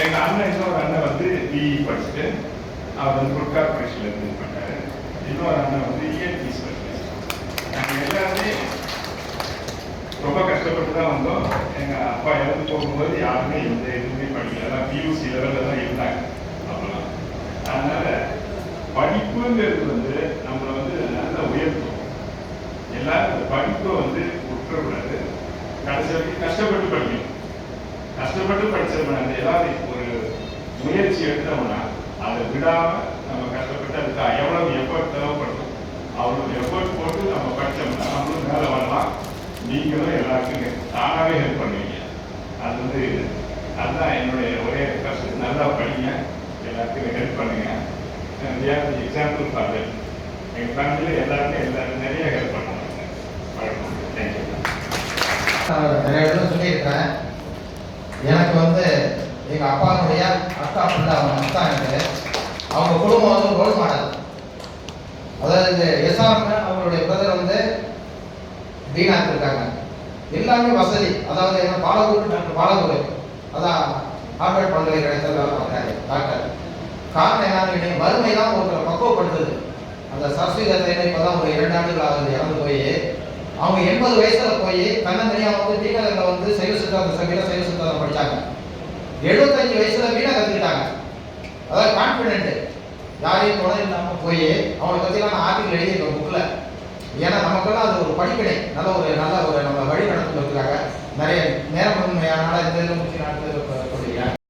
எங்கள் அண்ணன் இன்னொரு அண்ணன் வந்து பிஇ படிச்சுட்டு அவர் வந்து ஃபுட் கார்பரேஷனில் இருந்து பண்ணார். இன்னொரு அண்ணன் வந்து இஎன்டி ஸ்பெஷலிஸ்ட். நாங்கள் எல்லாருமே ரொம்ப கஷ்டப்பட்டு தான் வந்தோம். எங்கள் அப்பா இறந்து போகும்போது யாருமே எந்த எதுவுமே படிக்கல, எல்லாம் பியூசி லெவலில் தான் இருந்தாங்க அப்போலாம். அதனால படிப்புங்கிறது வந்து நம்மளை வந்து நல்லா உயர்த்தும். எல்லாரும் அந்த படிப்பை வந்து விட்டுறக்கூடாது. கடைசி வரைக்கும் கஷ்டப்பட்டு படிக்கணும். கஷ்டப்பட்டு படிச்சிருக்கோம். அந்த ஏதாவது ஒரு முயற்சி எடுத்தோம்னா அதை விடாம நம்ம கஷ்டப்பட்டு அதுக்கு எவ்வளவு எஃபர்ட் தேவைப்படுது அவ்வளோ எஃபர்ட் போட்டு நம்ம படித்தோம்னா நம்மளும் மேலே வரலாம். நீங்களும் எல்லாருக்கும் தானாகவே ஹெல்ப் பண்ணுவீங்க. அது வந்து அதுதான் என்னுடைய ஒரே ரெக்வஸ்ட். நல்லா படிங்க, எல்லாத்துக்கும் ஹெல்ப் பண்ணுங்க. Example for that. எங்கள் ஃபேமிலியில் எல்லாரும் நிறைய ஹெல்ப் பண்ணுவாங்க. தேங்க்யூ. நிறைய இடத்துல சொல்லியிருக்கிறேன். எனக்கு வந்து எங்கள் அப்பாவுடைய அக்கா பிள்ளை அவங்க அக்கா எனக்கு அவங்க குடும்பம் வந்து ரோல் மாடல். அதாவது இந்த எஸ்ஆர் அவங்களுடைய பிரதர் வந்து வீணாக இருக்காங்க. எல்லாமே வசதி. அதாவது என்ன பாலகூர் டாக்டர் பாலகூர் அதான் ஹார்வர்ட் பல்கலைக்கழகத்தில் வேலை பார்க்குறாரு டாக்டர். காரணம் என்னன்னு வறுமை தான் ஒருத்தரை பக்குவப்படுத்துது. அந்த சரஸ்வதி இப்போ தான் ஒரு 2 ஆண்டுகள் ஆகுது இறந்து போய். அவங்க 80 வயசுல போய் தன்னந்தனியாக வந்து டீனரில் வந்து சைவ சித்தாந்த சபையில் சைவ சித்தாந்தம் படித்தாங்க. 75 வயசுல வீணை கற்றுக்கிட்டாங்க. அதாவது கான்ஃபிடென்ட், யாரையும் துணை இல்லாமல் போய் அவங்களை பற்றிலாம் நான் ஆர்டிக்கல் எழுதியிருக்கேன் புக்கில். ஏன்னா நமக்கெல்லாம் அது ஒரு படிப்பினை, நல்ல ஒரு நம்ம வழி நடத்துவதற்காக நிறைய நேரம் முன்மையானால இந்த முக்கிய நாட்கள்